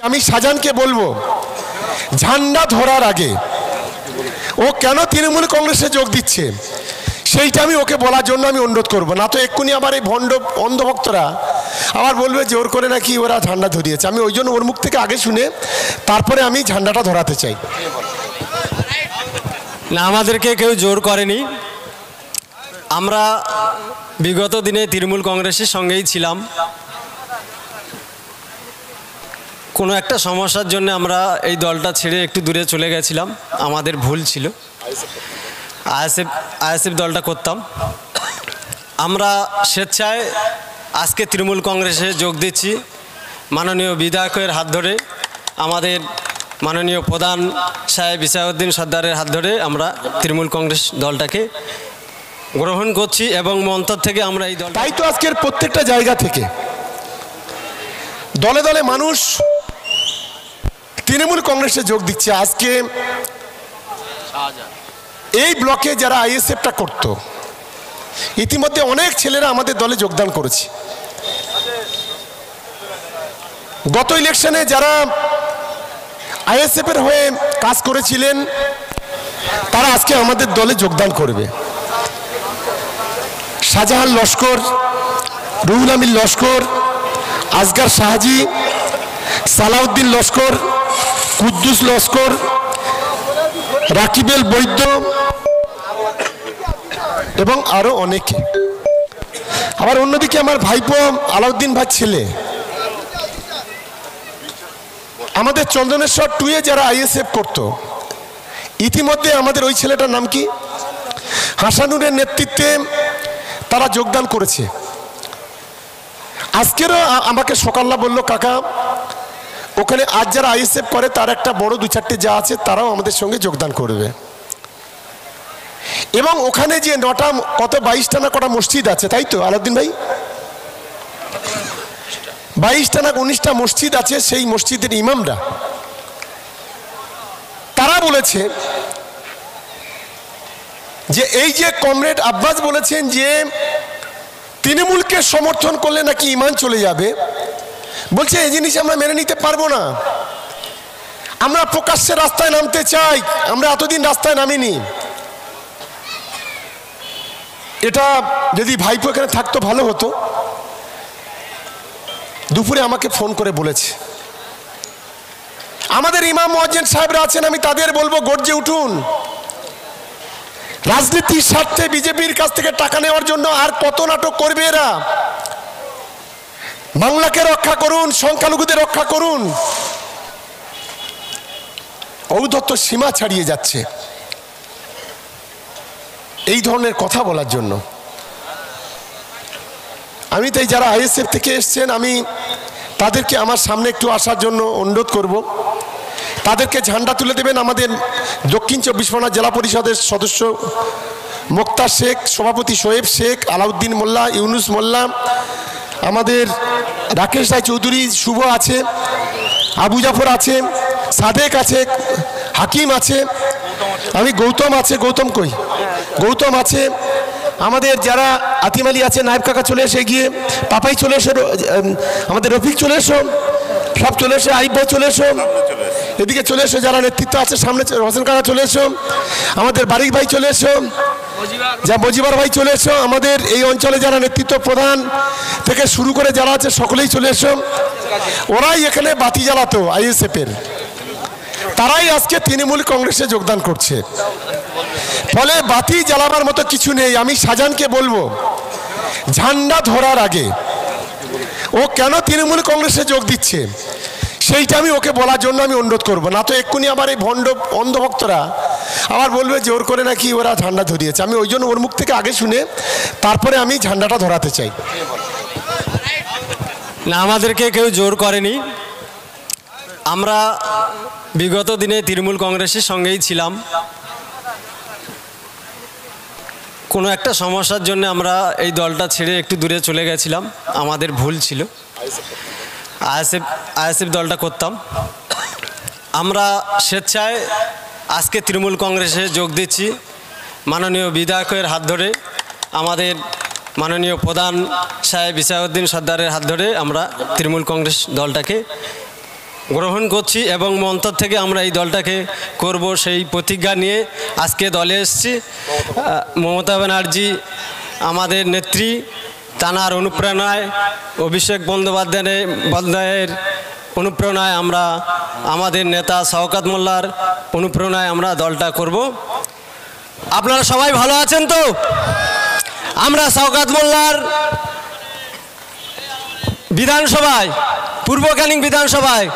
আমি শাহজাহানকে বলবো ঝান্ডা ধরার আগে ও কেন তৃণমূল কংগ্রেসে যোগ দিচ্ছে সেইটা আমি ওকে বলার জন্য আমি অনুরোধ করব, না তো এক্ষুনি আবার এই ভণ্ড অন্ধভক্তরা আবার বলবে জোর করে নাকি ওরা ঝান্ডা ধরিয়েছে। আমি ওই জন্য ওর মুখ থেকে আগে শুনে তারপরে আমি ঝান্ডাটা ধরাতে চাই। না, আমাদেরকে কেউ জোর করেনি। আমরা বিগত দিনে তৃণমূল কংগ্রেসের সঙ্গেই ছিলাম। কোনো একটা সমস্যার জন্য আমরা এই দলটা ছেড়ে একটু দূরে চলে গেছিলাম, আমাদের ভুল ছিল। আইএসএফ দলটা করতাম। আমরা স্বেচ্ছায় আজকে তৃণমূল কংগ্রেসে যোগ দিচ্ছি। মাননীয় বিধায়কের হাত ধরে, আমাদের মাননীয় প্রধান সাহেব ইসাউদ্দিন সর্দারের হাত ধরে আমরা তৃণমূল কংগ্রেস দলটাকে গ্রহণ করছি এবং অন্তর থেকে আমরা এই দল। তাই তো আজকের প্রত্যেকটা জায়গা থেকে দলে দলে মানুষ তৃণমূল কংগ্রেসে যোগ দিচ্ছে। আজকে এই ব্লকে যারা আইএসএফটা করত, ইতিমধ্যে অনেক ছেলেরা আমাদের দলে যোগদান করেছে। গত ইলেকশনে যারা আইএসএফ এর হয়ে কাজ করেছিলেন তারা আজকে আমাদের দলে যোগদান করবে। শাহজাহান লস্কর, রুহুল আমিন লস্কর, আসগার শাহজি, সালাউদ্দিন লস্কর, কুদ্দুস লস্কর, রাকিবেল বৈদ্য এবং আরো অনেকে। আবার অন্যদিকে আমার ভাইপো আলাউদ্দিন ভাই ছেলে আমাদের চন্দনেশ্বর 2 এ যারা আইএসএফ করত, ইতিমধ্যে আমাদের ওই ছেলেটার নাম কি হাসানুরের নেতৃত্বে তারা যোগদান করেছে। আজকেরও আমাকে সকালবেলা বলল কাকা ওখানে আজ যারা আইএসএফ করে তার একটা বড় 2-4টে যা আছে তারাও আমাদের সঙ্গে যোগদান করবে। এবং ওখানে যে 9টা কত 22টা না কটা মসজিদ আছে, তাই তো আলাউদ্দিন ভাই? 22টা না 19টা মসজিদ আছে। সেই মসজিদের ইমামরা তারা বলেছে যে এই যে কমরেড আব্বাস বলেছেন যে তৃণমূলকে সমর্থন করলে নাকি ইমান চলে যাবে, বলছে এই জিনিস আমরা মেনে নিতে পারবো না। আমরা প্রকাশ্যে রাস্তায় নামতে চাই, আমরা এতদিন রাস্তায় নামিনি। এটা যদি ভাইপো এখানে থাকতো ভালো হতো। দুপুরে আমাকে ফোন করে বলেছে আমাদের ইমাম মুয়াজ্জিন সাহেবরা আছেন, আমি তাদের বলবো গর্জে উঠুন। রাজনীতির স্বার্থে বিজেপির কাছ থেকে টাকা নেওয়ার জন্য আর কত নাটক করবে এরা? বাংলাকে রক্ষা করুন, সংখ্যালঘুদের রক্ষা করুন। ঔদ্ধত্য সীমা ছাড়িয়ে যাচ্ছে এই ধরনের কথা বলার জন্য। আমি তাই যারা আইএসএফ থেকে এসছেন আমি তাদেরকে আমার সামনে একটু আসার জন্য অনুরোধ করব। তাদেরকে ঝান্ডা তুলে দেবেন আমাদের দক্ষিণ 24 পরগনা জেলা পরিষদের সদস্য মুক্তার শেখ, সভাপতি শোয়েব শেখ, আলাউদ্দিন মোল্লা, ইউনুস মোল্লা, আমাদের রাকেশ রায় চৌধুরী, শুভ আছে, আবু জাফর আছে, সাদেক আছে, হাকিম আছে, আমি গৌতম আছে, গৌতম কই গৌতম আছে, আমাদের যারা আতিম আলী আছে, নায়েব কাকা চলে এসে গিয়ে, পাপাই চলে এসে, আমাদের রফিক চলে এসো, সব চলে এসে, আইব ভাই চলে এসো, এদিকে চলে এসো যারা নেতৃত্ব আছে সামনে, হোসেন কাকা চলে এসো, আমাদের বারিক ভাই চলে এসো, যা মজিবার ভাই চলে এসো, আমাদের এই অঞ্চলে যারা নেতৃত্ব প্রধান থেকে শুরু করে যারা আছে সকলেই চলে এসো। ওরাই এখানে বাতি জ্বালাতো আইএসএফ এর, তারাই আজকে তৃণমূল কংগ্রেসে যোগদান করছে। ফলে বাতি জ্বালাবার মতো কিছু নেই। আমি শাহজাহানকে বলবো ঝান্ডা ধরার আগে ও কেন তৃণমূল কংগ্রেসে যোগ দিচ্ছে সেইটা আমি ওকে বলার জন্য আমি অনুরোধ করব, না তো এক্ষুনি আবার এই ভণ্ড অন্ধভক্তরা আবার বলবে জোর করে নাকি ওরা ঝান্ডা ধরিয়েছে। আমি ওই জন্য ওর মুখ থেকে আগে শুনে তারপরে আমি ঝান্ডাটা ধরাতে চাই। না, আমাদেরকে কেউ জোর করেনি। আমরা বিগত দিনে তৃণমূল কংগ্রেসের সঙ্গেই ছিলাম। কোনো একটা সমস্যার জন্য আমরা এই দলটা ছেড়ে একটু দূরে চলে গেছিলাম, আমাদের ভুল ছিল। আইএসএফ দলটা করতাম। আমরা স্বেচ্ছায় আজকে তৃণমূল কংগ্রেসে যোগ দিচ্ছি। মাননীয় বিধায়কের হাত ধরে, আমাদের মাননীয় প্রধান সাহেব ইসাউদ্দিন সর্দারের হাত ধরে আমরা তৃণমূল কংগ্রেস দলটাকে গ্রহণ করছি এবং অন্তর থেকে আমরা এই দলটাকে করব সেই প্রতিজ্ঞা নিয়ে আজকে দলে এসেছি। মমতা ব্যানার্জি আমাদের নেত্রী, তানার অনুপ্রেরণায়, অভিষেক বন্দ্যোপাধ্যায়ের অনুপ্রেরণায় আমরা, আমাদের নেতা শওকত মোল্লার অনুপ্রেরণায় আমরা দলটা করব। আপনারা সবাই ভালো আছেন তো? আমরা শওকত মোল্লার বিধানসভায়, পূর্ব ক্যানিং বিধানসভায়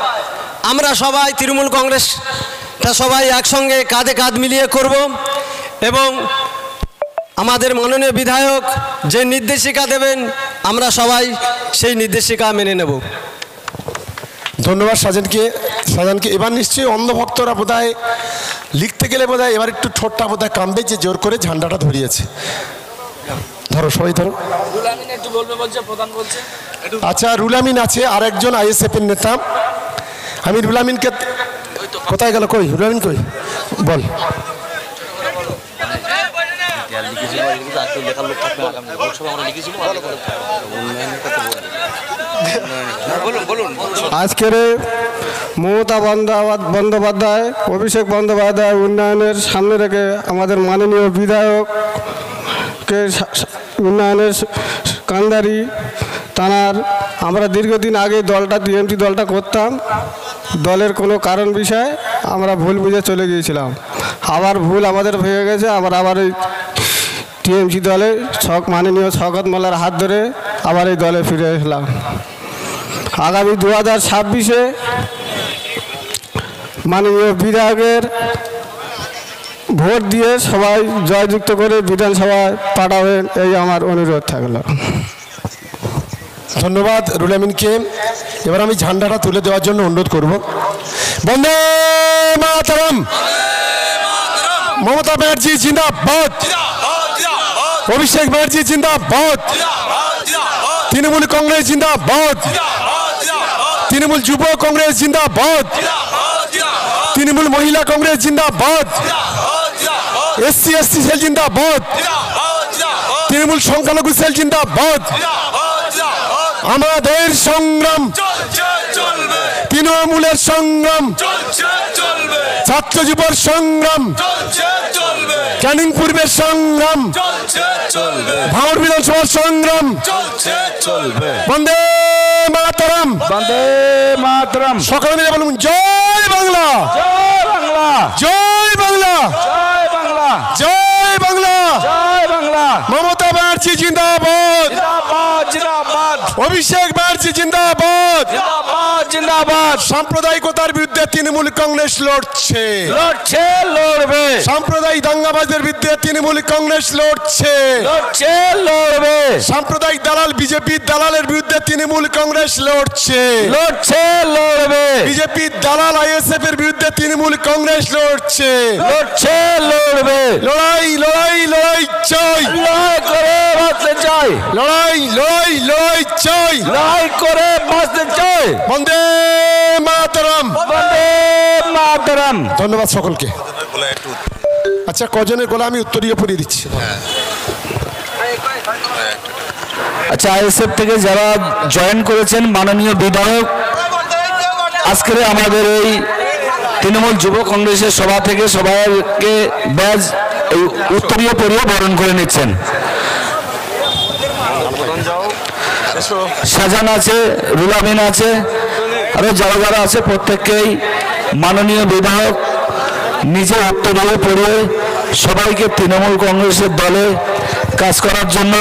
আমরা সবাই তৃণমূল কংগ্রেসটা সবাই একসঙ্গে কাঁধে কাঁধ মিলিয়ে করব এবং আমাদের মাননীয় বিধায়ক যে নির্দেশিকা দেবেন আমরা সবাই সেই নির্দেশিকা মেনে নেব। ধন্যবাদ শাহজাহানকে। এবার নিশ্চয়ই অন্ধভক্তরা বোধহয় লিখতে গেলে বোধহয় এবার একটু ঠোঁটটা বোধহয় কামবে, যে জোর করে ঝান্ডাটা ধরিয়েছে। ধরো, সবাই ধরো। আচ্ছা, রুল আমিন আছে, আর একজন ISF এর নেতা। আমি রুল আমিনকে, কোথায় গেল, কই রুল আমিন, কই বল। আজকের মমতা বন্দ্যোপাধ্যায়, অভিষেক বন্দ্যোপাধ্যায় উন্নয়নের সামনে রেখে আমাদের মাননীয় বিধায়ককে উন্নয়নের কান্ডারি তানার, আমরা দীর্ঘদিন আগে দলটা TMC দলটা করতাম। দলের কোনো কারণ বিষয় আমরা ভুল বুঝে চলে গিয়েছিলাম, আবার ভুল আমাদের হয়ে গেছে। আবার এই TMC দলে মাননীয় শওকত মোল্লার হাত ধরে আবার এই দলে ফিরে এসলাম। আগামী 2026-এ মাননীয় বিধায়কের ভোট দিয়ে সবাই জয়যুক্ত করে বিধানসভায় পাঠাবেন, এই আমার অনুরোধ থাকলো। ধন্যবাদ রুল আমিনকে। এবার আমি ঝান্ডাটা তুলে দেওয়ার জন্য অনুরোধ করব। বন্দে মাতরম। মমতা ব্যানার্জি জিন্দাবাদ, অভিষেক ব্যানার্জি জিন্দাবাদ, তৃণমূল কংগ্রেস জিন্দাবাদ, তৃণমূল যুব কংগ্রেস জিন্দাবাদ, তৃণমূল মহিলা কংগ্রেস জিন্দাবাদ, SC/ST সেল জিন্দাবাদ, তৃণমূল সংখ্যালঘু সেল জিন্দাবাদ। আমাদের সংগ্রাম, তৃণমূলের সংগ্রাম, ছাত্র যুবর সংগ্রাম, ক্যানিং পূর্বের সংগ্রাম, ভাঙড় বিধানসভার সংগ্রাম। বন্দে মাতরম, বন্দে মাতরম। সকলে মিলে বলুন জয় বাংলা, জয় বাংলা, জয় বাংলা, জয় বাংলা, জয় বাংলা, জয় বাংলা। মমতা ব্যানার্জি জিন্দাবাদ, জিন্দাবাদ, জিন্দাবাদ, অভিষেক ব্যানার্জি জিন্দাবাদ, জিন্দাবাদ, জিন্দাবাদ। সাম্প্রদায়িকতার বিরুদ্ধে তৃণমূল কংগ্রেস লড়ছে, লড়ছে, লড়বে, সাম্প্রদায়িক দাঙ্গাবাজদের বিরুদ্ধে তৃণমূল কংগ্রেস লড়ছে, লড়ছে, লড়বে, সাম্প্রদায়িক দালাল বিজেপির দালালের বিরুদ্ধে তৃণমূল কংগ্রেস লড়ছে, লড়ছে, লড়বে, বিজেপির দালাল ISF এর বিরুদ্ধে তৃণমূল কংগ্রেস লড়ছে, লড়ছে, লড়বে। লড়াই লড়াই লড়াই চাই, লড়াই করে বাঁচতে চাই, লড়াই লড়াই লড়াই চাই, লড়াই করে বাঁচতে চাই। বন্দে মাতরম। বন্দে মাতরম। ধন্যবাদ সকলকে। আচ্ছা, কজনের গলা আমি উত্তরীয় পড়িয়ে দিচ্ছি। আচ্ছা, ISF থেকে যারা জয়েন করেছেন মাননীয় বিধায়ক আজকের আমাদের এই তৃণমূল যুব কংগ্রেসের সভা থেকে সবাইকে ব্যাজ এই উত্তরীয় পরিয়ে বরণ করে নিচ্ছেন। শাহজাহান আছে, রুল আমিন আছে, আরো যারা যারা আছে প্রত্যেককেই মাননীয় বিধায়ক নিজে উত্তরীয় পরিয়ে সবাইকে তৃণমূল কংগ্রেসের দলে কাজ করার জন্য